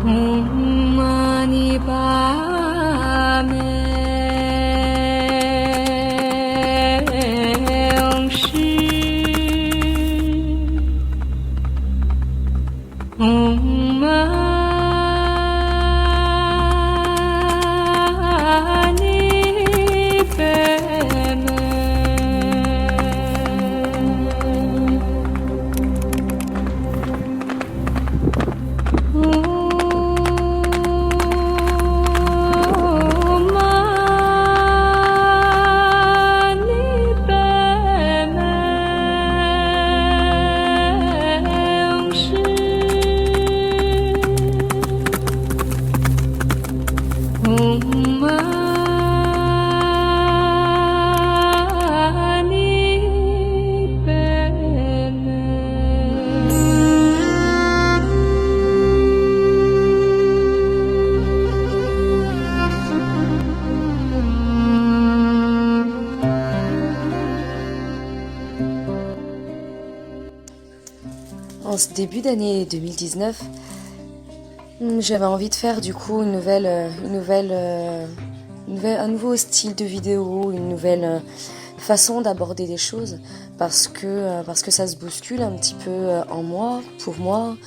mani pa me En ce début d'année 2019, j'avais envie de faire du coup un nouveau style de vidéo, une nouvelle façon d'aborder les choses, parce que ça se bouscule un petit peu en moi, pour moi.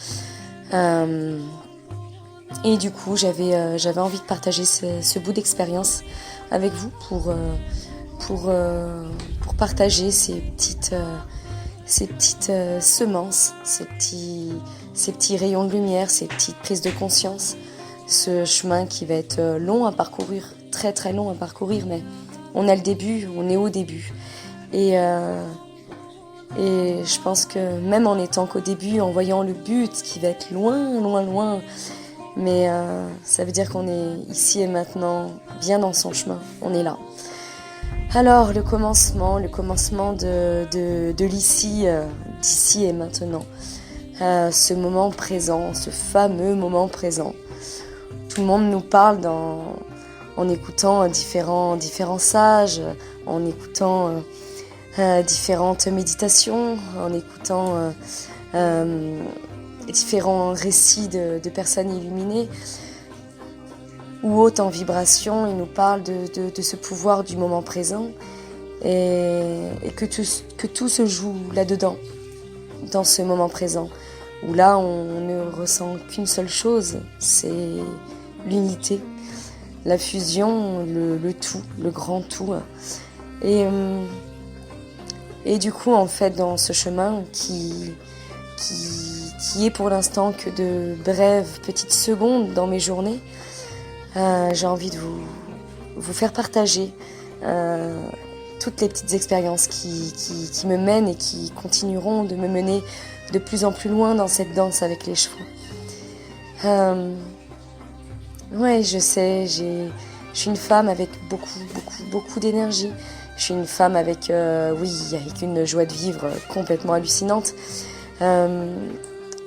Et du coup, j'avais envie de partager ce bout d'expérience avec vous pour partager ces petites semences, ces petits rayons de lumière, ces petites prises de conscience, ce chemin qui va être long à parcourir, très très long à parcourir, mais on a le début, on est au début. Et je pense que même en étant qu'au début, en voyant le but qui va être loin, loin, loin, mais ça veut dire qu'on est ici et maintenant, bien dans son chemin, on est là. Alors, le commencement de l'ici, d'ici et maintenant. Ce moment présent, ce fameux moment présent. Tout le monde nous parle en écoutant différents sages, en écoutant différentes méditations, en écoutant différents récits de personnes illuminées ou hautes en vibration. Ils nous parlent de ce pouvoir du moment présent et que tout se joue là-dedans, dans ce moment présent, où là on ne ressent qu'une seule chose, c'est l'unité, la fusion, le tout, le grand tout. Et du coup, en fait, dans ce chemin qui est pour l'instant que de brèves petites secondes dans mes journées, j'ai envie de vous faire partager toutes les petites expériences qui me mènent et qui continueront de me mener de plus en plus loin dans cette danse avec les chevaux. Ouais, je sais, je suis une femme avec beaucoup d'énergie. Je suis une femme avec une joie de vivre complètement hallucinante.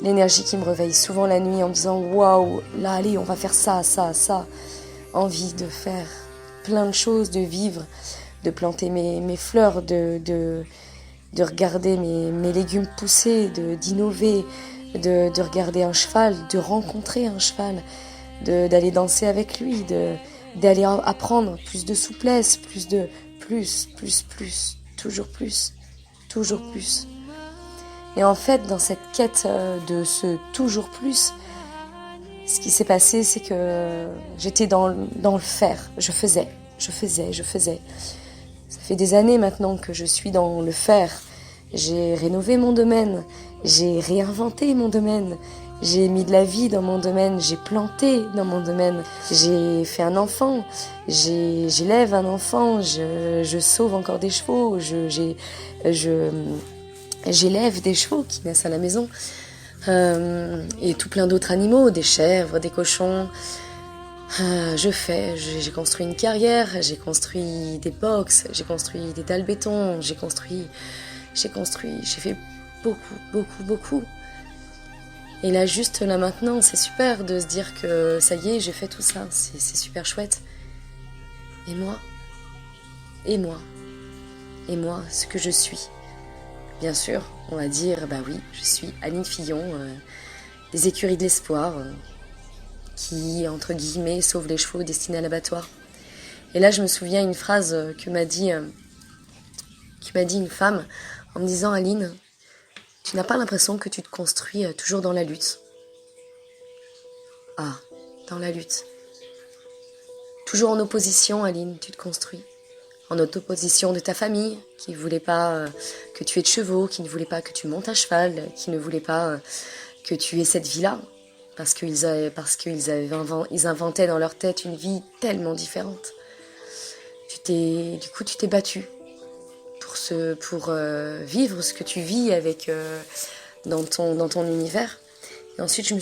L'énergie qui me réveille souvent la nuit en me disant « Waouh, là, allez, on va faire ça. » Envie de faire plein de choses, de vivre, de planter mes fleurs, de regarder mes légumes pousser, d'innover, de regarder un cheval, de rencontrer un cheval, d'aller danser avec lui, d'aller apprendre plus de souplesse, plus, toujours plus. Et en fait, dans cette quête de ce toujours plus, ce qui s'est passé, c'est que j'étais dans le faire. Je faisais. Ça fait des années maintenant que je suis dans le faire. J'ai rénové mon domaine, j'ai réinventé mon domaine, j'ai mis de la vie dans mon domaine, j'ai planté dans mon domaine, j'ai fait un enfant, j'élève un enfant, je sauve encore des chevaux, j'élève des chevaux qui naissent à la maison, et tout plein d'autres animaux, des chèvres, des cochons. J'ai construit une carrière, j'ai construit des box, j'ai construit des dalles béton, j'ai fait beaucoup. Et là, juste là maintenant, c'est super de se dire que ça y est, j'ai fait tout ça, c'est super chouette. Et moi, ce que je suis. Bien sûr, on va dire, bah oui, je suis Aline Fillon, des écuries de l'espoir, qui, entre guillemets, sauve les chevaux destinés à l'abattoir. Et là, je me souviens une phrase que m'a dit une femme en me disant « Aline, tu n'as pas l'impression que tu te construis toujours dans la lutte ?» Ah, dans la lutte. Toujours en opposition, Aline, tu te construis. En opposition de ta famille, qui ne voulait pas que tu aies de chevaux, qui ne voulait pas que tu montes à cheval, qui ne voulait pas que tu aies cette vie-là, parce qu'ils inventaient dans leur tête une vie tellement différente. Tu t'es battu pour vivre ce que tu vis dans ton univers. Et ensuite,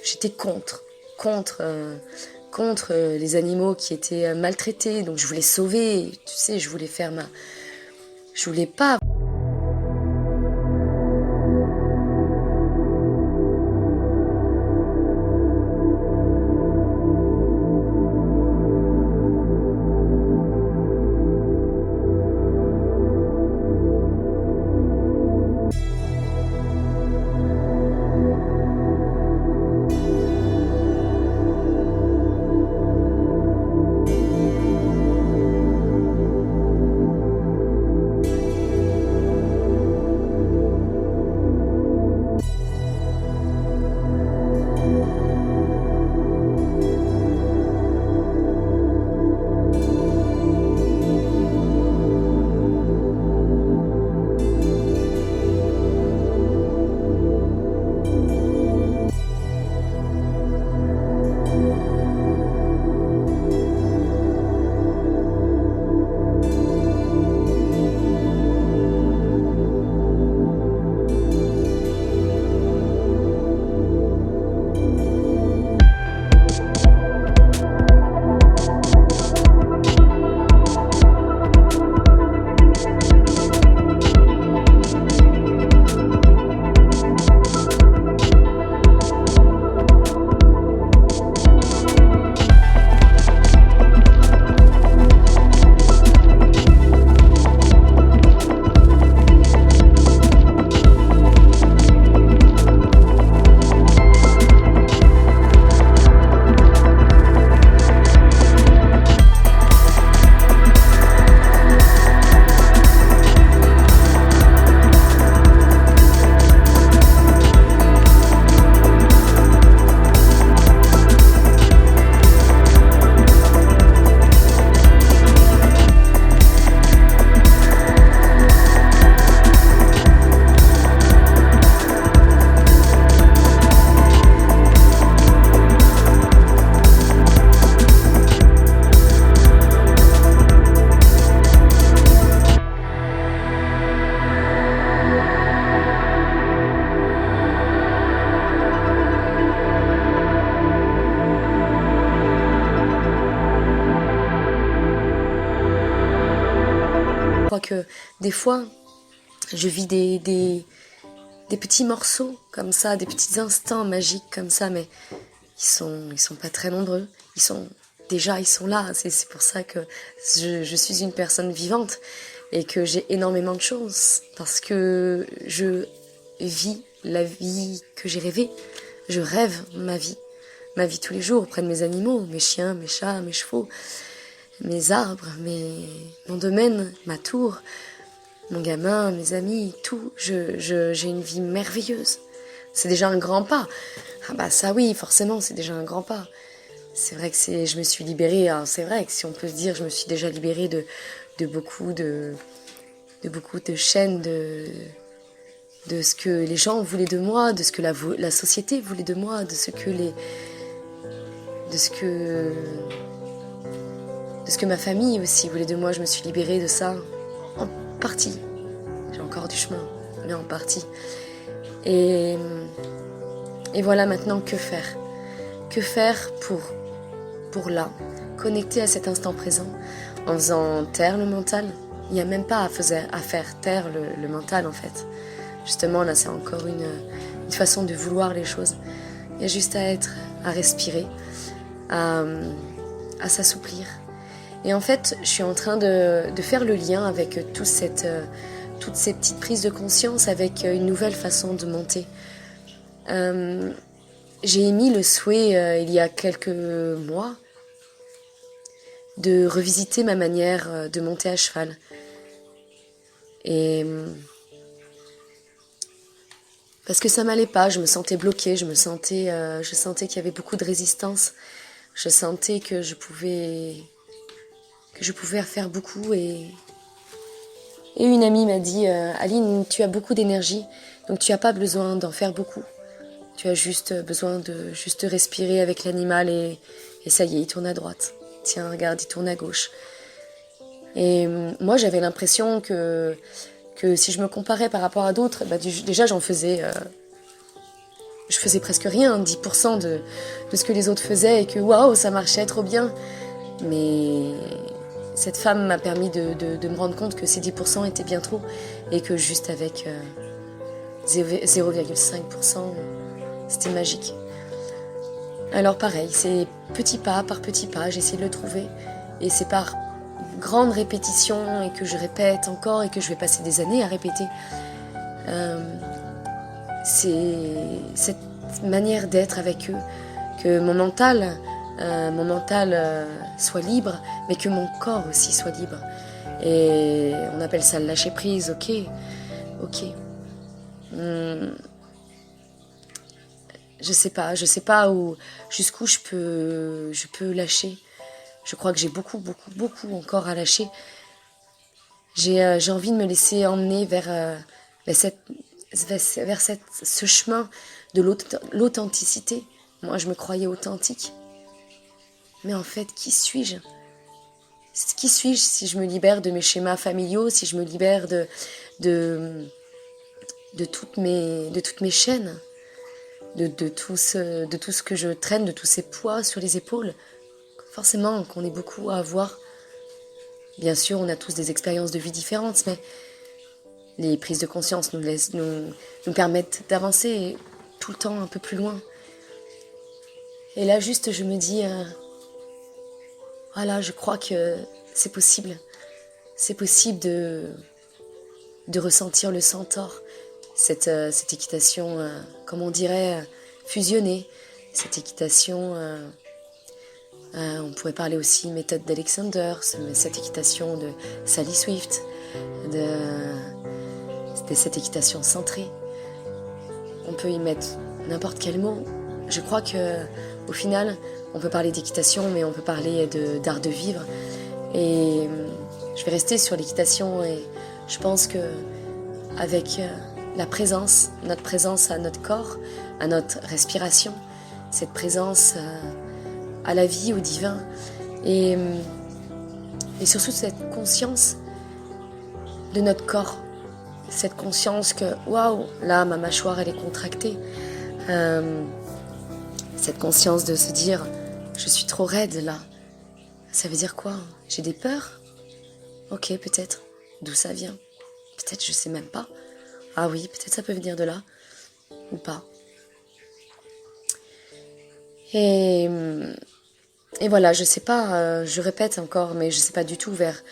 j'étais contre les animaux qui étaient maltraités, donc je voulais sauver, tu sais, je voulais pas. Je crois que des fois, je vis des petits morceaux comme ça, des petits instants magiques comme ça, mais ils sont pas très nombreux. Ils sont là. C'est pour ça que je suis une personne vivante et que j'ai énormément de chance parce que je vis la vie que j'ai rêvée. Je rêve ma vie tous les jours auprès de mes animaux, mes chiens, mes chats, mes chevaux, mes arbres, mon domaine, ma tour, mon gamin, mes amis, tout. J'ai une vie merveilleuse. C'est déjà un grand pas. Ah bah ça oui, forcément, c'est déjà un grand pas. C'est vrai que je me suis libérée, alors c'est vrai que si on peut se dire, je me suis déjà libérée de beaucoup de chaînes, de ce que les gens voulaient de moi, de ce que la société voulait de moi, de ce que ma famille aussi voulait de moi. Je me suis libérée de ça, en partie. J'ai encore du chemin, mais en partie. Et voilà maintenant, que faire ? Que faire pour là, connecter à cet instant présent, en faisant taire le mental ? Il n'y a même pas à faire taire le mental, en fait. Justement, là, c'est encore une façon de vouloir les choses. Il y a juste à respirer, à s'assouplir. Et en fait, je suis en train de faire le lien avec toutes ces petites prises de conscience, avec une nouvelle façon de monter. j'ai émis le souhait, il y a quelques mois, de revisiter ma manière de monter à cheval. Et parce que ça m'allait pas, je me sentais bloquée, je sentais qu'il y avait beaucoup de résistance, je sentais que je pouvais faire beaucoup. Et une amie m'a dit, Aline, tu as beaucoup d'énergie, donc tu n'as pas besoin d'en faire beaucoup. Tu as juste besoin de juste respirer avec l'animal et ça y est, il tourne à droite. Tiens, regarde, il tourne à gauche. Et moi, j'avais l'impression que si je me comparais par rapport à d'autres, déjà je faisais presque rien, 10% de ce que les autres faisaient, et que waouh, ça marchait trop bien. Mais cette femme m'a permis de me rendre compte que ces 10% étaient bien trop, et que juste avec 0,5%, c'était magique. Alors pareil, c'est petit pas par petit pas, j'essaie de le trouver, et c'est par grande répétition, et que je répète encore, et que je vais passer des années à répéter. C'est cette manière d'être avec eux, que mon mental soit libre, mais que mon corps aussi soit libre. Et on appelle ça le lâcher prise, ok. Je sais pas jusqu'où je peux lâcher. Je crois que j'ai beaucoup encore à lâcher. J'ai envie de me laisser emmener vers ce chemin de l'authenticité. Moi, je me croyais authentique. Mais en fait, qui suis-je ? Qui suis-je si je me libère de mes schémas familiaux, si je me libère de toutes mes chaînes, de tout ce que je traîne, de tous ces poids sur les épaules ? Forcément qu'on est beaucoup à avoir. Bien sûr, on a tous des expériences de vie différentes, mais les prises de conscience nous permettent d'avancer tout le temps un peu plus loin. Et là, juste, je me dis, voilà, je crois que c'est possible. C'est possible de ressentir le centaure, cette équitation, comme on dirait, fusionnée, cette équitation... on pourrait parler aussi méthode d'Alexander, cette équitation de Sally Swift, de cette équitation centrée. On peut y mettre n'importe quel mot. Je crois que au final, on peut parler d'équitation, mais on peut parler d'art de vivre. Et je vais rester sur l'équitation, et je pense que avec notre présence à notre corps, à notre respiration, cette présence à la vie, au divin, et surtout cette conscience de notre corps, cette conscience que waouh, là ma mâchoire elle est contractée, cette conscience de se dire je suis trop raide là, ça veut dire quoi? J'ai des peurs? Ok, peut-être. D'où ça vient? Peut-être, je sais même pas. Ah oui, peut-être ça peut venir de là, ou pas. Et voilà, je sais pas, je répète encore, mais je sais pas du tout vers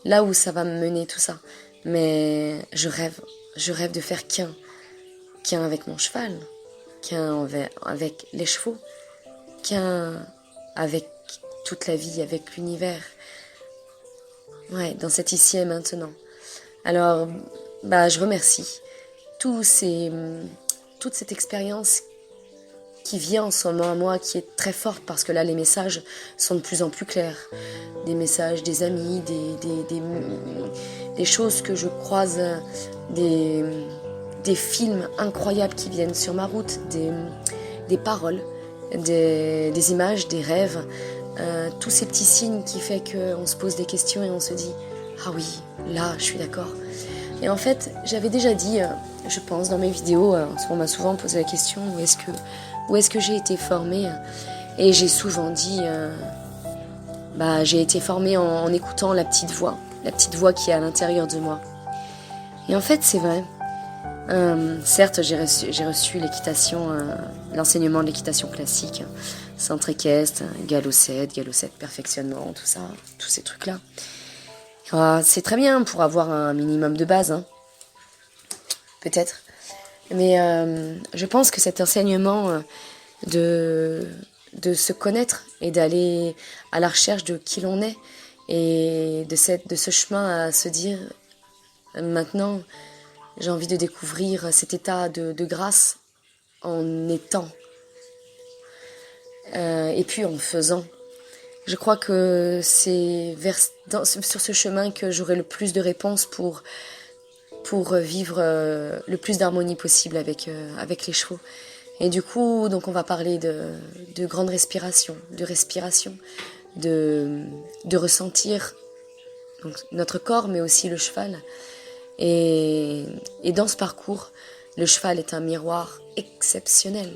là où ça va me mener tout ça. Mais je rêve de faire qu'un avec mon cheval, qu'un avec les chevaux, qu'un avec toute la vie, avec l'univers. Ouais, dans cet ici et maintenant. Alors, je remercie toute cette expérience qui vient en ce moment à moi, qui est très forte, parce que là, les messages sont de plus en plus clairs. Des messages des amis, des choses que je croise, des films incroyables qui viennent sur ma route, des paroles, des images, des rêves, tous ces petits signes qui fait qu'on se pose des questions et on se dit « Ah oui, là, je suis d'accord ». Et en fait, j'avais déjà dit, je pense, dans mes vidéos, on m'a souvent posé la question où est-ce que j'ai été formée. Et j'ai souvent dit, j'ai été formée en écoutant la petite voix qui est à l'intérieur de moi. Et en fait, c'est vrai. Certes, j'ai reçu l'équitation, l'enseignement de l'équitation classique, centre équestre, galop 7 perfectionnement, tout ça, tous ces trucs-là. C'est très bien pour avoir un minimum de base, hein. Peut-être. Mais je pense que cet enseignement de, de se connaître et d'aller à la recherche de qui l'on est et de ce chemin à se dire maintenant j'ai envie de découvrir cet état de grâce en étant et puis en faisant. Je crois que c'est sur ce chemin que j'aurai le plus de réponses pour vivre le plus d'harmonie possible avec les chevaux. Et du coup, donc on va parler de grande respiration, de ressentir donc, notre corps, mais aussi le cheval. Et dans ce parcours, le cheval est un miroir exceptionnel.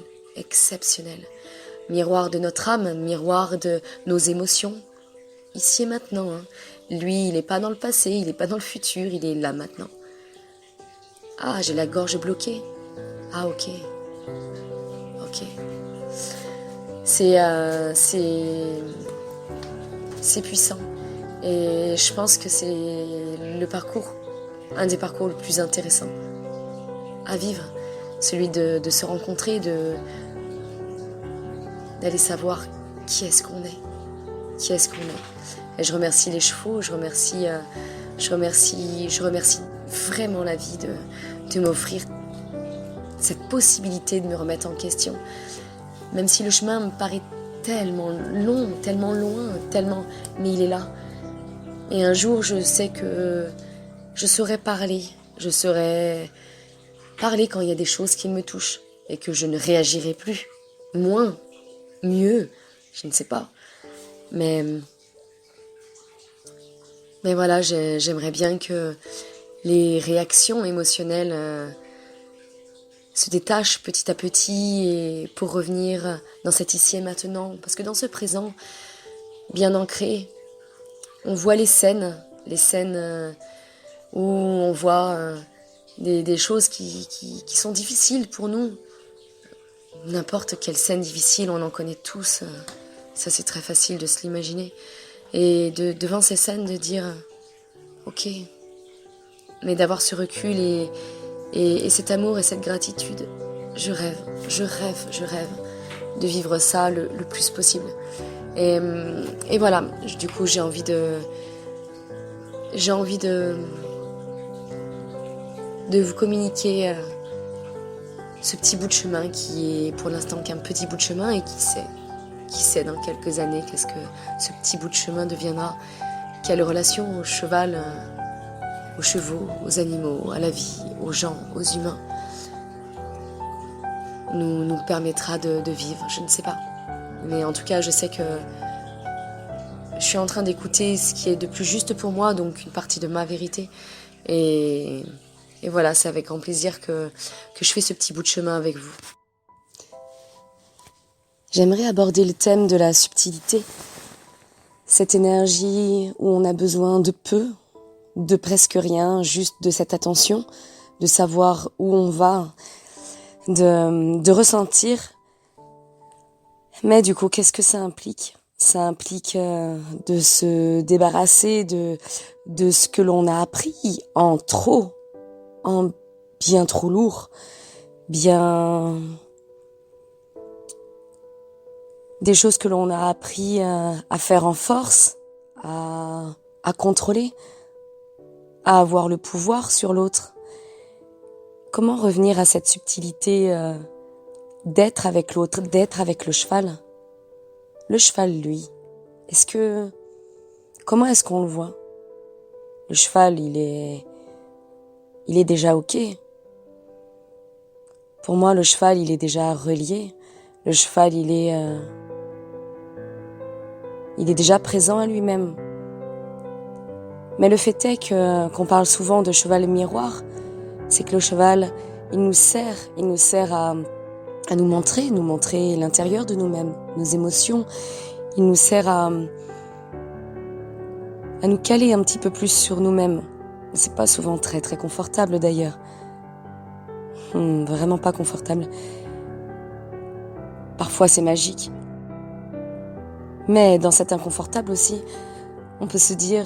Miroir de notre âme, miroir de nos émotions, ici et maintenant. Hein. Lui, il n'est pas dans le passé, il n'est pas dans le futur, il est là maintenant. Ah, j'ai la gorge bloquée. Ah, ok. C'est puissant. Et je pense que c'est un des parcours le plus intéressant à vivre. Celui de se rencontrer, d'aller savoir qui est-ce qu'on est. Et je remercie les chevaux, je remercie vraiment la vie de m'offrir cette possibilité de me remettre en question. Même si le chemin me paraît tellement long, tellement loin, mais il est là. Et un jour, je sais que je saurai parler quand il y a des choses qui me touchent et que je ne réagirai plus. Moins, mieux, je ne sais pas. Mais voilà, j'aimerais bien que les réactions émotionnelles se détachent petit à petit et pour revenir dans cet ici et maintenant. Parce que dans ce présent, bien ancré, on voit les scènes où on voit des choses qui sont difficiles pour nous. N'importe quelle scène difficile, on en connaît tous. Ça, c'est très facile de se l'imaginer. Et devant ces scènes, de dire ok, mais d'avoir ce recul et cet amour et cette gratitude. Je rêve de vivre ça le plus possible. Et voilà, du coup, j'ai envie de vous communiquer ce petit bout de chemin qui est pour l'instant qu'un petit bout de chemin et qui sait dans quelques années qu'est-ce que ce petit bout de chemin deviendra, quelle relation au cheval, aux chevaux, aux animaux, à la vie, aux gens, aux humains nous permettra de vivre, je ne sais pas. Mais en tout cas, je sais que je suis en train d'écouter ce qui est de plus juste pour moi, donc une partie de ma vérité. Et voilà, c'est avec grand plaisir que je fais ce petit bout de chemin avec vous. J'aimerais aborder le thème de la subtilité, cette énergie où on a besoin de peu, de presque rien, juste de cette attention, de savoir où on va, de ressentir. Mais du coup, qu'est-ce que ça implique ? Ça implique de se débarrasser de ce que l'on a appris en bien trop lourd, bien des choses que l'on a appris à faire en force, à contrôler, à avoir le pouvoir sur l'autre. Comment revenir à cette subtilité d'être avec l'autre, d'être avec le cheval ? Le cheval, lui, comment est-ce qu'on le voit ? Le cheval, il est déjà ok. Pour moi, le cheval, il est déjà relié. Le cheval, il est déjà présent à lui-même. Mais le fait est qu'on parle souvent de cheval miroir, c'est que le cheval, il nous sert à nous montrer l'intérieur de nous-mêmes, nos émotions. Il nous sert à nous caler un petit peu plus sur nous-mêmes. C'est pas souvent très très confortable d'ailleurs. Vraiment pas confortable. Parfois c'est magique. Mais dans cet inconfortable aussi, on peut se dire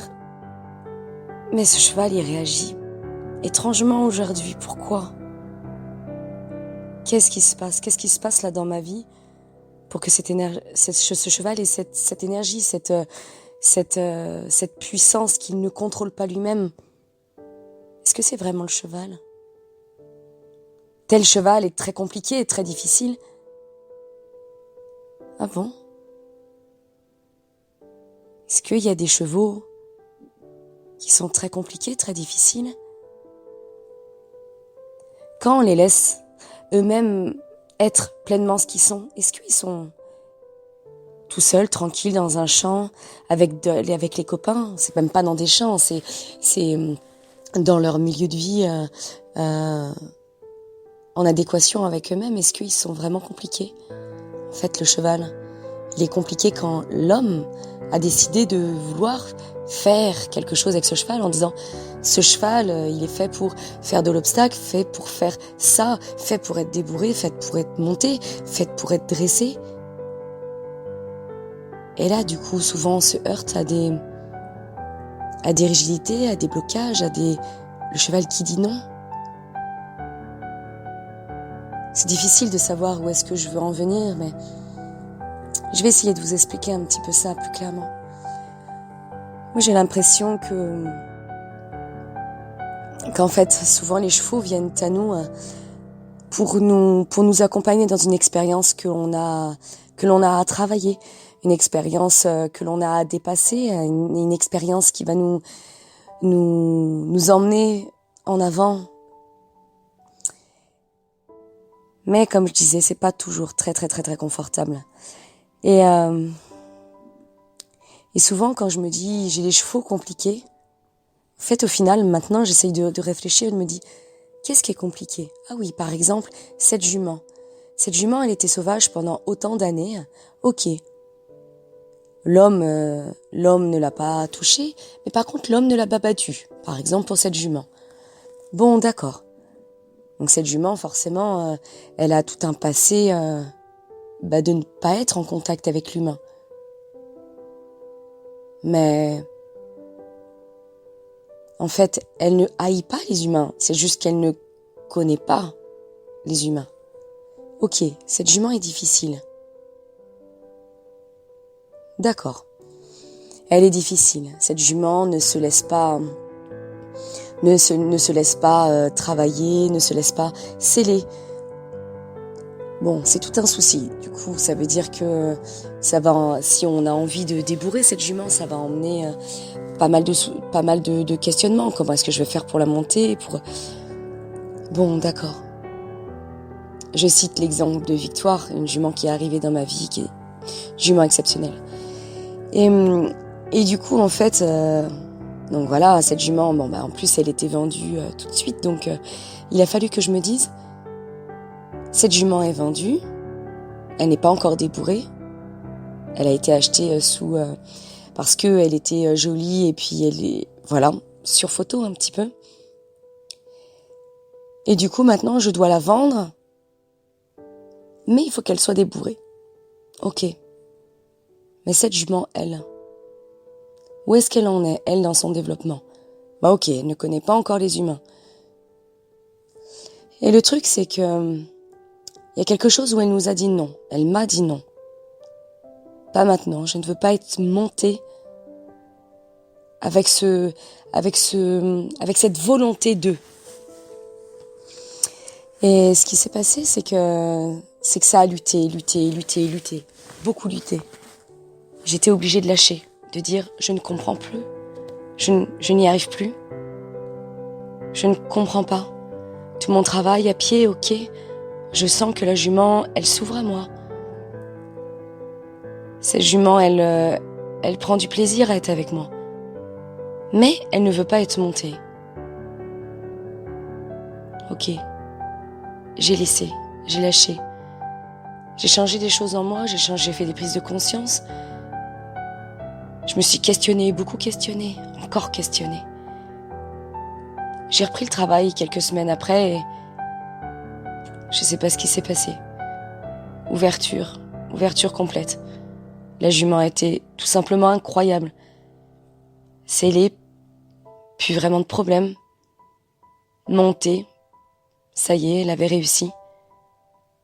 mais ce cheval il réagit étrangement aujourd'hui, pourquoi ? Qu'est-ce qui se passe là dans ma vie pour que ce cheval ait cette énergie, cette puissance qu'il ne contrôle pas lui-même. Est-ce que c'est vraiment le cheval ? Tel cheval est très compliqué et très difficile. Ah bon ? Est-ce qu'il y a des chevaux qui sont très compliqués, très difficiles ? Quand on les laisse eux-mêmes être pleinement ce qu'ils sont, est-ce qu'ils sont tout seuls, tranquilles, dans un champ, avec les copains ? C'est même pas dans des champs, c'est dans leur milieu de vie, en adéquation avec eux-mêmes. Est-ce qu'ils sont vraiment compliqués ? En fait, le cheval, il est compliqué quand l'homme a décidé de vouloir faire quelque chose avec ce cheval en disant ce cheval, il est fait pour faire de l'obstacle, fait pour faire ça, fait pour être débourré, fait pour être monté, fait pour être dressé. Et là, du coup, souvent on se heurte à des rigidités, à des blocages, le cheval qui dit non. C'est difficile de savoir où est-ce que je veux en venir, mais je vais essayer de vous expliquer un petit peu ça plus clairement. Moi, j'ai l'impression qu'en fait, souvent les chevaux viennent à nous pour nous accompagner dans une expérience que l'on a à travailler, une expérience que l'on a à dépasser, une expérience qui va nous emmener en avant. Mais comme je disais, c'est pas toujours très très très très confortable. Et souvent quand je me dis j'ai les chevaux compliqués, en fait au final maintenant j'essaye de réfléchir et de me dire qu'est-ce qui est compliqué ? Ah oui, par exemple, cette jument. Cette jument, elle était sauvage pendant autant d'années. Ok. L'homme ne l'a pas touchée, mais par contre l'homme ne l'a pas battue. Par exemple pour cette jument. Bon, d'accord. Donc cette jument, forcément, elle a tout un passé de ne pas être en contact avec l'humain. Mais en fait, elle ne haït pas les humains. C'est juste qu'elle ne connaît pas les humains. Ok, cette jument est difficile. D'accord. Elle est difficile. Cette jument ne se laisse pas travailler, ne se laisse pas sceller. Bon, c'est tout un souci. Du coup, ça veut dire que si on a envie de débourrer cette jument, ça va emmener pas mal de questionnements. Comment est-ce que je vais faire pour la monter, Bon, d'accord. Je cite l'exemple de Victoire, une jument qui est arrivée dans ma vie, qui est une jument exceptionnelle. Et du coup, en fait, donc voilà, cette jument, en plus, elle était vendue tout de suite. Donc, il a fallu que je me dise, cette jument est vendue, elle n'est pas encore débourrée. Elle a été achetée parce que elle était jolie et puis elle est, voilà, sur photo un petit peu. Et du coup, maintenant, je dois la vendre, mais il faut qu'elle soit débourrée. Ok. Mais cette jument, elle, où est-ce qu'elle en est, elle, dans son développement ? Ok, elle ne connaît pas encore les humains. Et le truc, c'est que il y a quelque chose où elle nous a dit non. Elle m'a dit non. Pas maintenant, je ne veux pas être montée avec cette volonté d'eux. Et ce qui s'est passé, c'est que ça a lutté. Beaucoup lutté. J'étais obligée de lâcher, de dire je ne comprends plus. Je n'y arrive plus. Je ne comprends pas. Tout mon travail à pied, ok. Je sens que la jument, elle s'ouvre à moi. Cette jument, elle prend du plaisir à être avec moi. Mais elle ne veut pas être montée. Ok. J'ai laissé, j'ai lâché. J'ai changé des choses en moi, j'ai fait des prises de conscience. Je me suis questionnée, beaucoup questionnée, encore questionnée. J'ai repris le travail quelques semaines après et je sais pas ce qui s'est passé. Ouverture complète. La jument était tout simplement incroyable. Scellée, plus vraiment de problème. Montée, ça y est, elle avait réussi.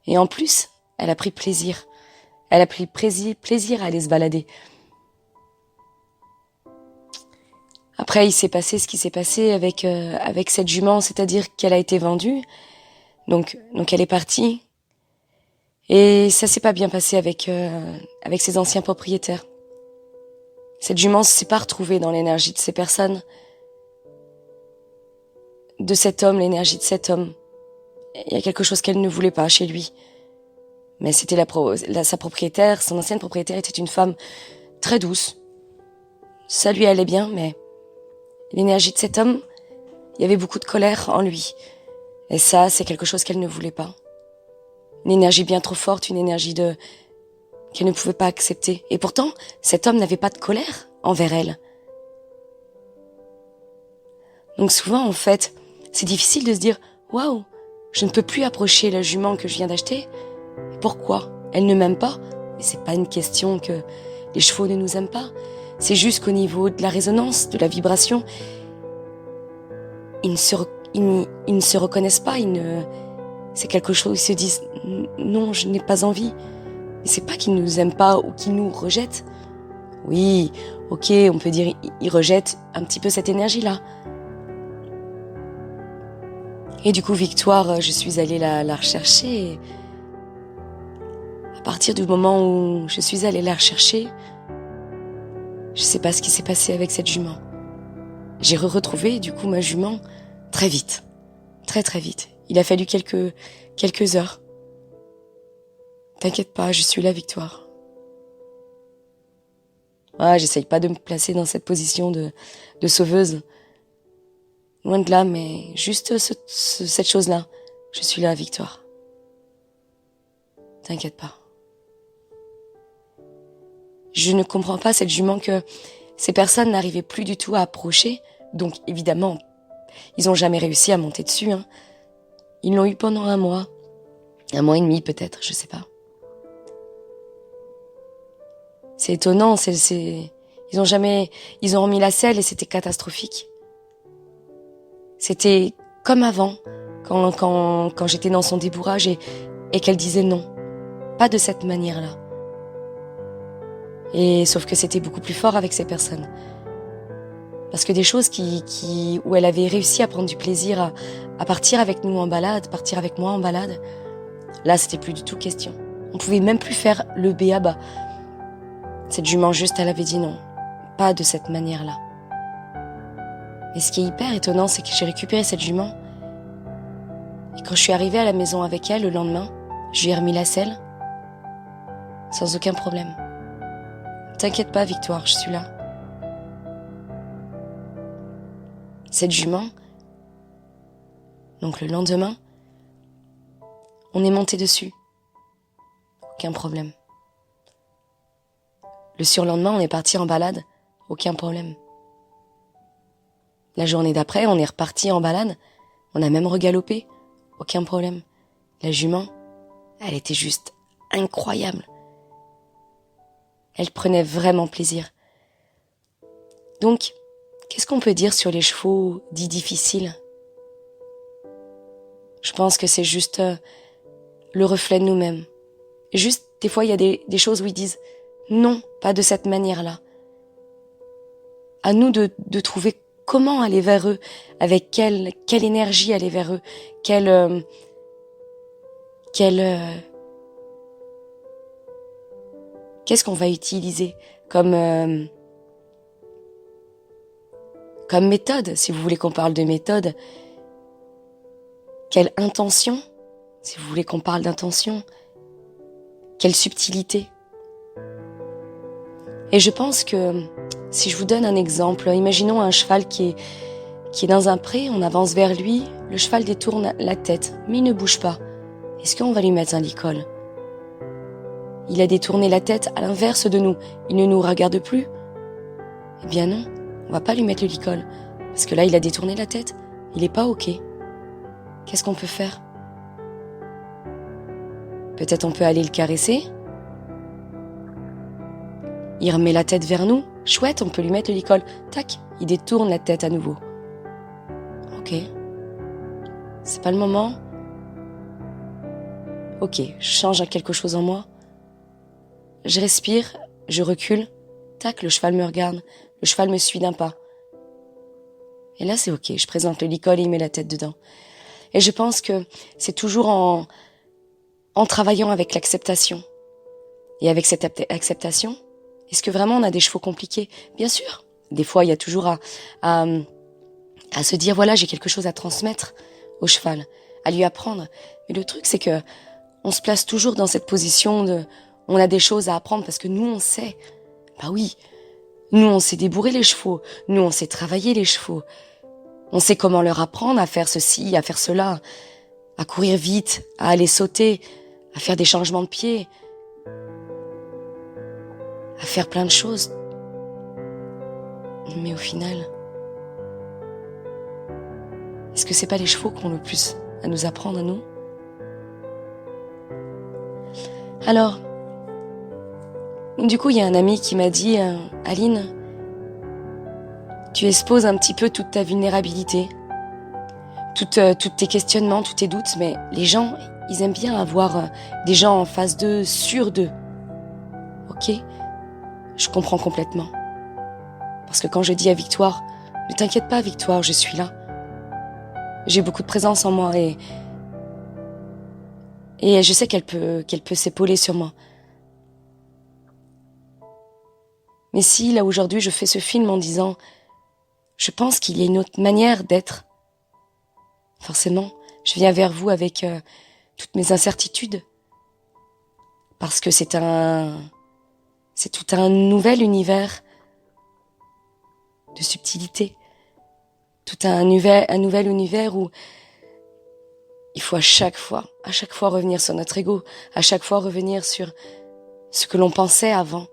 Et en plus, elle a pris plaisir. Elle a pris plaisir à aller se balader. Après, il s'est passé ce qui s'est passé avec cette jument, c'est-à-dire qu'elle a été vendue. Donc elle est partie. Et ça s'est pas bien passé avec ses anciens propriétaires. Cette jument s'est pas retrouvée dans l'énergie de ces personnes, de cet homme, l'énergie de cet homme. Il y a quelque chose qu'elle ne voulait pas chez lui. Mais c'était sa propriétaire, son ancienne propriétaire était une femme très douce. Ça lui allait bien, mais l'énergie de cet homme, il y avait beaucoup de colère en lui. Et ça, c'est quelque chose qu'elle ne voulait pas. Une énergie bien trop forte, une énergie qu'elle ne pouvait pas accepter. Et pourtant, cet homme n'avait pas de colère envers elle. Donc souvent, en fait, c'est difficile de se dire « Waouh, je ne peux plus approcher la jument que je viens d'acheter. Pourquoi ? Elle ne m'aime pas ?» Mais c'est pas une question que les chevaux ne nous aiment pas. C'est juste qu'au niveau de la résonance, de la vibration, ils ne se reconnaissent pas. C'est quelque chose, ils se disent « Non, je n'ai pas envie ». Mais c'est pas qu'ils nous aiment pas ou qu'ils nous rejettent. Oui, ok, on peut dire ils rejettent un petit peu cette énergie-là. Et du coup, Victoire, je suis allée la rechercher. Et à partir du moment où je suis allée la rechercher, je sais pas ce qui s'est passé avec cette jument. J'ai retrouvé du coup ma jument très vite, très très vite. Il a fallu quelques heures. T'inquiète pas, je suis là, Victoire. Ah, j'essaye pas de me placer dans cette position de sauveuse. Loin de là, mais juste cette chose-là. Je suis là, Victoire. T'inquiète pas. Je ne comprends pas cette jument que ces personnes n'arrivaient plus du tout à approcher. Donc, évidemment, ils ont jamais réussi à monter dessus, hein. Ils l'ont eu pendant 1 mois. 1 mois et demi, peut-être, je sais pas. C'est étonnant, ils ont remis la selle et c'était catastrophique. C'était comme avant, quand j'étais dans son débourrage et qu'elle disait non. Pas de cette manière-là. Et sauf que c'était beaucoup plus fort avec ces personnes. Parce que des choses où elle avait réussi à prendre du plaisir à partir avec nous en balade, partir avec moi en balade, là c'était plus du tout question. On pouvait même plus faire le b.a.-ba. Cette jument juste, elle avait dit non. Pas de cette manière-là. Et ce qui est hyper étonnant, c'est que j'ai récupéré cette jument. Et quand je suis arrivée à la maison avec elle le lendemain, je lui ai remis la selle. Sans aucun problème. T'inquiète pas, Victoire, je suis là. Cette jument, donc le lendemain, on est monté dessus. Aucun problème. Le surlendemain, on est parti en balade. Aucun problème. La journée d'après, on est reparti en balade. On a même regalopé. Aucun problème. La jument, elle était juste incroyable. Elle prenait vraiment plaisir. Donc, qu'est-ce qu'on peut dire sur les chevaux dits difficiles ? Je pense que c'est juste le reflet de nous-mêmes. Juste, des fois, il y a des choses où ils disent non, pas de cette manière-là. À nous de trouver comment aller vers eux, avec quelle énergie aller vers eux, qu'est-ce qu'on va utiliser comme méthode, si vous voulez qu'on parle de méthode. Quelle intention, si vous voulez qu'on parle d'intention. Quelle subtilité. Et je pense que, si je vous donne un exemple, imaginons un cheval qui est dans un pré, on avance vers lui, le cheval détourne la tête, mais il ne bouge pas. Est-ce qu'on va lui mettre un licol ? Il a détourné la tête à l'inverse de nous, il ne nous regarde plus. Eh bien non, on va pas lui mettre le licol, parce que là il a détourné la tête, il est pas ok. Qu'est-ce qu'on peut faire ? Peut-être on peut aller le caresser. Il remet la tête vers nous. Chouette, on peut lui mettre le licol. Tac, il détourne la tête à nouveau. Ok. C'est pas le moment. Ok, je change quelque chose en moi. je respire, je recule, tac, le cheval me regarde, le cheval me suit d'un pas. Et là, c'est ok, je présente le licol et il met la tête dedans. Et je pense que c'est toujours en travaillant avec l'acceptation. Et avec cette acceptation, est-ce que vraiment on a des chevaux compliqués? Bien sûr. Des fois, il y a toujours à se dire, voilà, j'ai quelque chose à transmettre au cheval, à lui apprendre. Mais le truc, c'est que on se place toujours dans cette position de, on a des choses à apprendre parce que nous, on sait. Bah oui, nous, on sait débourrer les chevaux. Nous, on sait travailler les chevaux. On sait comment leur apprendre à faire ceci, à faire cela, à courir vite, à aller sauter, à faire des changements de pied, à faire plein de choses. Mais au final, est-ce que c'est pas les chevaux qui ont le plus à nous apprendre à nous? Alors, du coup, il y a un ami qui m'a dit, Aline, tu exposes un petit peu toute ta vulnérabilité, tous tes questionnements, tous tes doutes, mais les gens, ils aiment bien avoir des gens en face d'eux, sûrs d'eux. Ok? Je comprends complètement. Parce que quand je dis à Victoire, ne t'inquiète pas Victoire, je suis là. J'ai beaucoup de présence en moi et je sais qu'elle peut s'épauler sur moi. Mais si, là, aujourd'hui, je fais ce film en disant, je pense qu'il y a une autre manière d'être. Forcément, je viens vers vous avec toutes mes incertitudes. Parce que c'est tout un nouvel univers de subtilité. Tout un nouvel univers où il faut à chaque fois revenir sur notre ego, à chaque fois revenir sur ce que l'on pensait avant.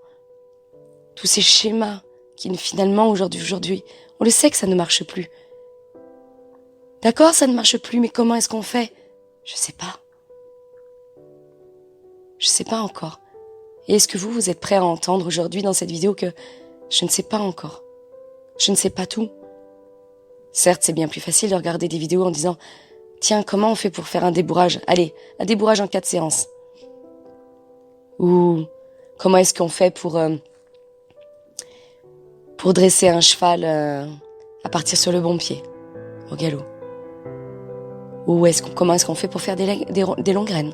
Tous ces schémas qui finalement aujourd'hui, on le sait que ça ne marche plus. D'accord, ça ne marche plus, mais comment est-ce qu'on fait? Je sais pas. Je sais pas encore. Et est-ce que vous êtes prêts à entendre aujourd'hui dans cette vidéo que je ne sais pas encore. Je ne sais pas tout. Certes, c'est bien plus facile de regarder des vidéos en disant « Tiens, comment on fait pour faire un débourrage? Allez, un débourrage en 4 séances. » Ou comment est-ce qu'on fait pour dresser un cheval à partir sur le bon pied, au galop. Ou comment est-ce qu'on fait pour faire des longues graines?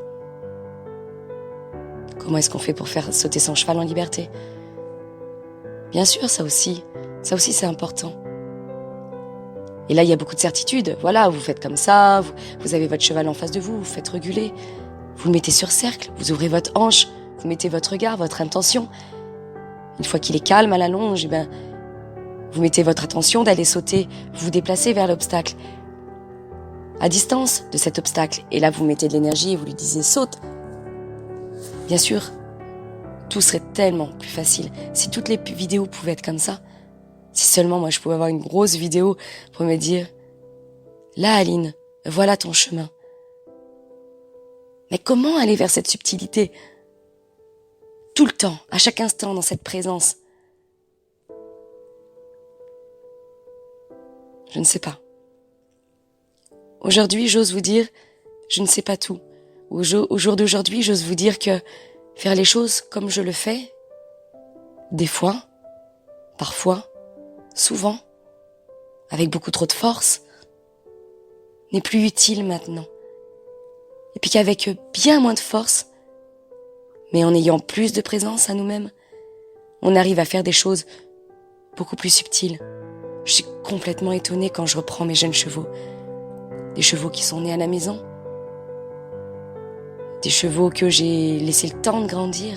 Comment est-ce qu'on fait pour faire sauter son cheval en liberté? Bien sûr, ça aussi c'est important. Et là, il y a beaucoup de certitudes. Voilà, vous faites comme ça, vous avez votre cheval en face de vous, vous faites reculer, vous le mettez sur cercle, vous ouvrez votre hanche, vous mettez votre regard, votre intention. Une fois qu'il est calme à la longe, eh ben, vous mettez votre attention d'aller sauter, vous vous déplacez vers l'obstacle, à distance de cet obstacle. Et là, vous mettez de l'énergie et vous lui disiez « saute ». Bien sûr, tout serait tellement plus facile si toutes les vidéos pouvaient être comme ça. Si seulement moi je pouvais avoir une grosse vidéo pour me dire « là Aline, voilà ton chemin ». Mais comment aller vers cette subtilité? Tout le temps, à chaque instant, dans cette présence. Je ne sais pas. Aujourd'hui, j'ose vous dire, je ne sais pas tout. Au jour d'aujourd'hui, j'ose vous dire que faire les choses comme je le fais, des fois, parfois, souvent, avec beaucoup trop de force, n'est plus utile maintenant. Et puis qu'avec bien moins de force, mais en ayant plus de présence à nous-mêmes, on arrive à faire des choses beaucoup plus subtiles. Je suis complètement étonnée quand je reprends mes jeunes chevaux. Des chevaux qui sont nés à la maison. Des chevaux que j'ai laissé le temps de grandir.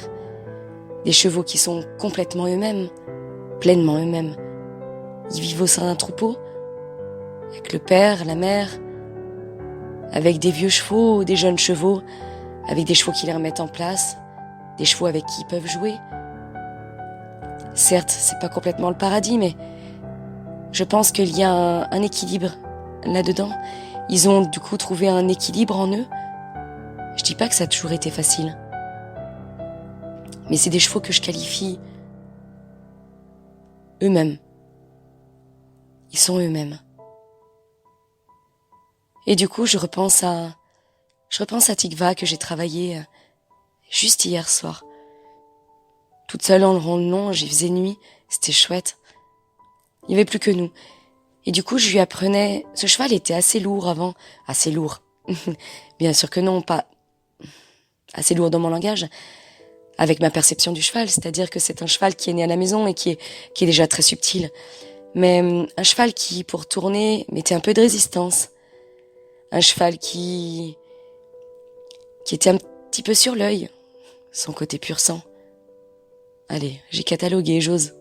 Des chevaux qui sont complètement eux-mêmes, pleinement eux-mêmes. Ils vivent au sein d'un troupeau, avec le père, la mère, avec des vieux chevaux, des jeunes chevaux, avec des chevaux qui les remettent en place, des chevaux avec qui ils peuvent jouer. Certes, c'est pas complètement le paradis, mais je pense qu'il y a un équilibre là-dedans. Ils ont du coup trouvé un équilibre en eux. Je dis pas que ça a toujours été facile. Mais c'est des chevaux que je qualifie eux-mêmes. Ils sont eux-mêmes. Et du coup, je repense à Tikva que j'ai travaillé juste hier soir. toute seule dans le randonnant, j'y faisais nuit, c'était chouette. Il n'y avait plus que nous. Et du coup, je lui apprenais... Ce cheval était assez lourd avant. Assez lourd. Bien sûr que non, pas... Assez lourd dans mon langage. Avec ma perception du cheval. C'est-à-dire que c'est un cheval qui est né à la maison et qui est déjà très subtil. Mais un cheval qui, pour tourner, mettait un peu de résistance. Un cheval qui était un petit peu sur l'œil. Son côté pur sang. Allez, j'ai catalogué, j'ose.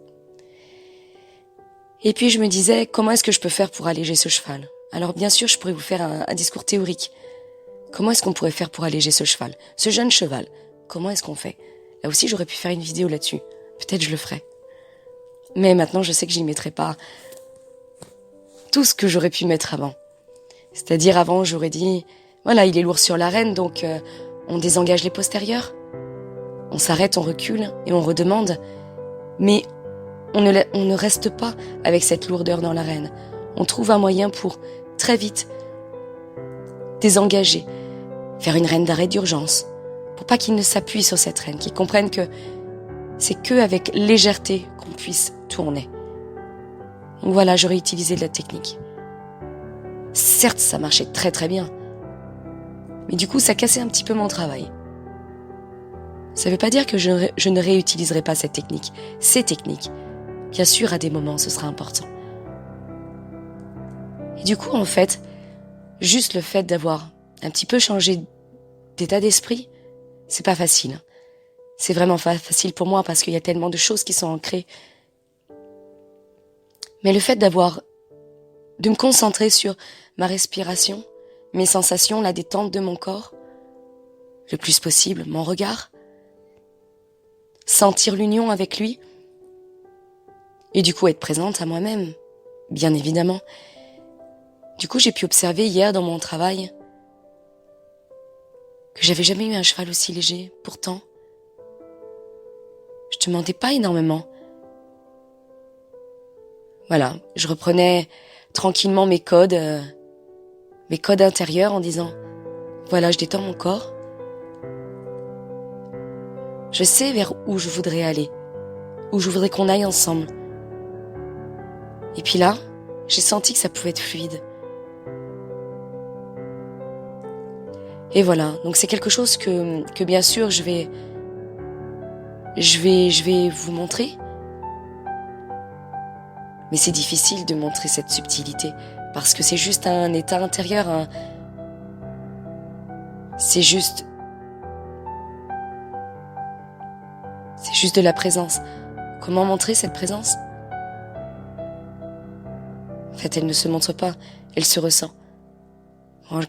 Et puis je me disais, comment est-ce que je peux faire pour alléger ce cheval? Alors bien sûr, je pourrais vous faire un discours théorique. Comment est-ce qu'on pourrait faire pour alléger ce cheval? Ce jeune cheval, comment est-ce qu'on fait? Là aussi, j'aurais pu faire une vidéo là-dessus. Peut-être je le ferai. Mais maintenant, je sais que j'y mettrai pas tout ce que j'aurais pu mettre avant. C'est-à-dire avant, j'aurais dit, voilà, il est lourd sur l'arène, donc on désengage les postérieurs. On s'arrête, on recule et on redemande. Mais on ne reste pas avec cette lourdeur dans l'arène. On trouve un moyen pour très vite désengager, faire une reine d'arrêt d'urgence, pour pas qu'il ne s'appuie sur cette reine, qu'il comprenne que c'est que avec légèreté qu'on puisse tourner. Donc voilà, j'aurais utilisé de la technique. Certes, ça marchait très très bien, mais du coup, ça cassait un petit peu mon travail. Ça veut pas dire que je ne réutiliserai pas cette technique, ces techniques. Bien sûr, à des moments, ce sera important. Et du coup, en fait, juste le fait d'avoir un petit peu changé d'état d'esprit, c'est pas facile. C'est vraiment pas facile pour moi parce qu'il y a tellement de choses qui sont ancrées. Mais le fait de me concentrer sur ma respiration, mes sensations, la détente de mon corps, le plus possible, mon regard, sentir l'union avec lui, et du coup être présente à moi-même, bien évidemment. Du coup, j'ai pu observer hier dans mon travail que j'avais jamais eu un cheval aussi léger. Pourtant, je demandais pas énormément. Voilà, je reprenais tranquillement mes codes intérieurs en disant, voilà, je détends mon corps. Je sais vers où je voudrais aller, où je voudrais qu'on aille ensemble. Et puis là, j'ai senti que ça pouvait être fluide. Et voilà, donc c'est quelque chose que bien sûr je vais vous montrer. Mais c'est difficile de montrer cette subtilité parce que c'est juste un état intérieur, c'est juste de la présence. Comment montrer cette présence? En fait, elle ne se montre pas, elle se ressent.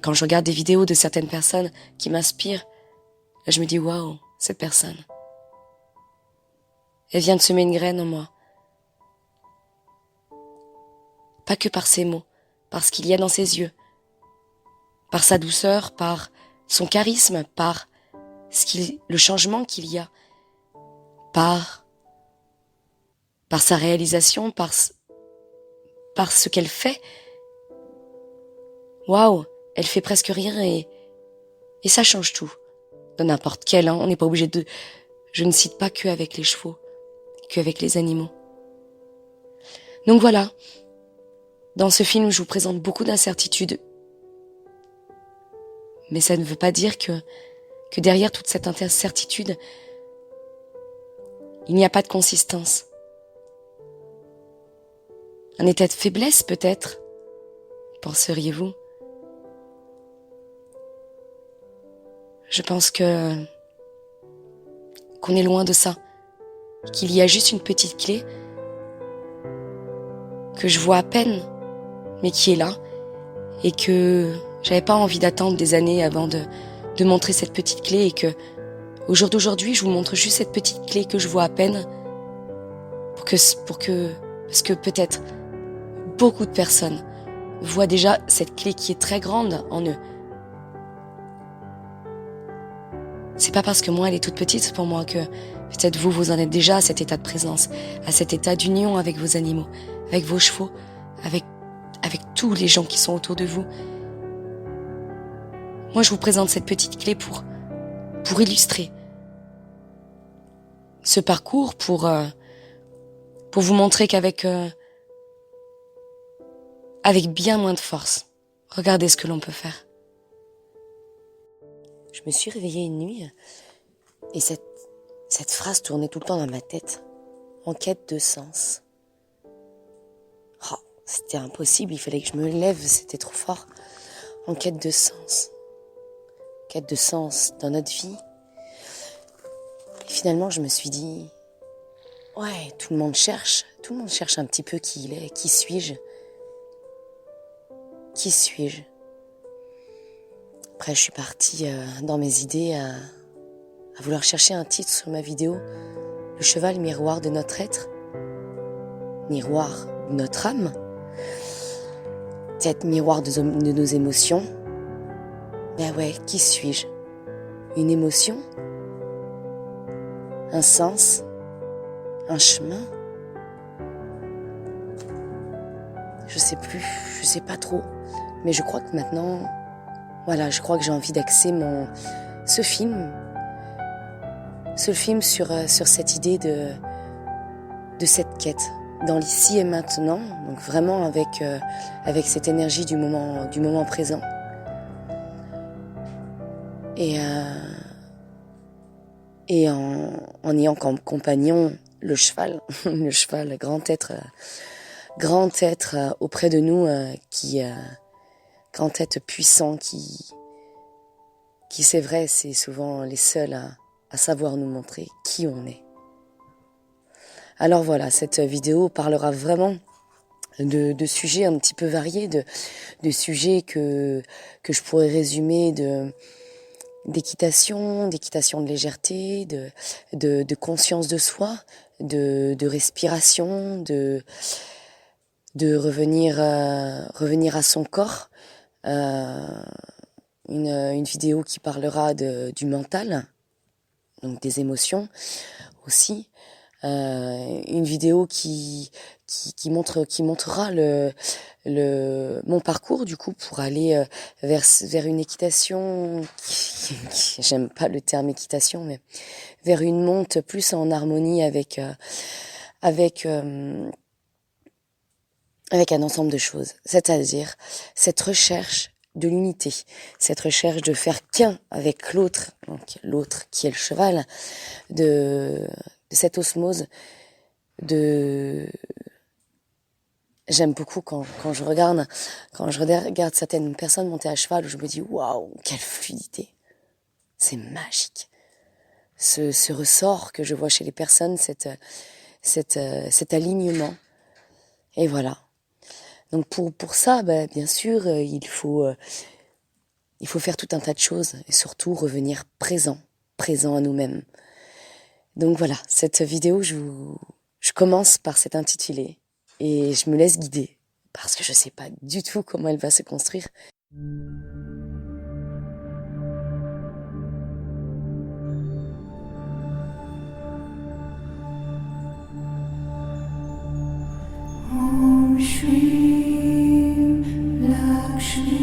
Quand je regarde des vidéos de certaines personnes qui m'inspirent, là je me dis waouh, cette personne. Elle vient de semer une graine en moi. Pas que par ses mots, par ce qu'il y a dans ses yeux, par sa douceur, par son charisme, par le changement qu'il y a, par sa réalisation, par ce qu'elle fait. Waouh, elle fait presque rien et ça change tout. De n'importe quel, on n'est pas obligé de... Je ne cite pas que avec les chevaux, que avec les animaux. Donc voilà, dans ce film, je vous présente beaucoup d'incertitudes. Mais ça ne veut pas dire que derrière toute cette incertitude, il n'y a pas de consistance. Un état de faiblesse peut-être, penseriez-vous? Je pense qu'on est loin de ça, qu'il y a juste une petite clé que je vois à peine, mais qui est là, et que j'avais pas envie d'attendre des années avant de montrer cette petite clé, et que au jour d'aujourd'hui, je vous montre juste cette petite clé que je vois à peine, parce que peut-être beaucoup de personnes voient déjà cette clé qui est très grande en eux. C'est pas parce que moi elle est toute petite pour moi que peut-être vous en êtes déjà à cet état de présence, à cet état d'union avec vos animaux, avec vos chevaux, avec tous les gens qui sont autour de vous. Moi je vous présente cette petite clé pour illustrer ce parcours pour vous montrer qu'avec avec bien moins de force, regardez ce que l'on peut faire. Je me suis réveillée une nuit et cette phrase tournait tout le temps dans ma tête. En quête de sens. Oh, c'était impossible, il fallait que je me lève, c'était trop fort. En quête de sens. Quête de sens dans notre vie. Et finalement, je me suis dit, ouais, tout le monde cherche un petit peu qui il est, qui suis-je? Qui suis-je? Après, je suis partie dans mes idées à vouloir chercher un titre sur ma vidéo. Le cheval miroir de notre être. Miroir de notre âme. Peut-être miroir de nos émotions. Ben ouais, qui suis-je? Une émotion? Un sens? Un chemin? Je sais plus, je sais pas trop. Mais je crois que maintenant, voilà, je crois que j'ai envie d'axer ce film sur cette idée de cette quête, dans l'ici et maintenant, donc vraiment avec cette énergie du moment présent. Et en ayant comme compagnon le cheval, le cheval, grand être auprès de nous, grand être puissant qui c'est vrai, c'est souvent les seuls à savoir nous montrer qui on est. Alors voilà, cette vidéo parlera vraiment de sujets un petit peu variés, de sujets que je pourrais résumer d'équitation de légèreté, de conscience de soi, de respiration, de revenir à son corps. Une vidéo qui parlera du mental, donc des émotions aussi. Une vidéo qui montrera mon parcours du coup pour aller vers une équitation j'aime pas le terme équitation, mais vers une monte plus en harmonie avec un ensemble de choses, c'est-à-dire cette recherche de l'unité, cette recherche de faire qu'un avec l'autre, donc l'autre qui est le cheval, de cette osmose, j'aime beaucoup quand je regarde certaines personnes monter à cheval, où je me dis waouh, quelle fluidité, c'est magique. Ce ressort que je vois chez les personnes, cet alignement, et voilà. Donc pour ça, bien sûr, il faut faire tout un tas de choses et surtout revenir présent à nous-mêmes. Donc voilà, cette vidéo, je commence par cet intitulé et je me laisse guider parce que je sais pas du tout comment elle va se construire. Om Shri Lakshmi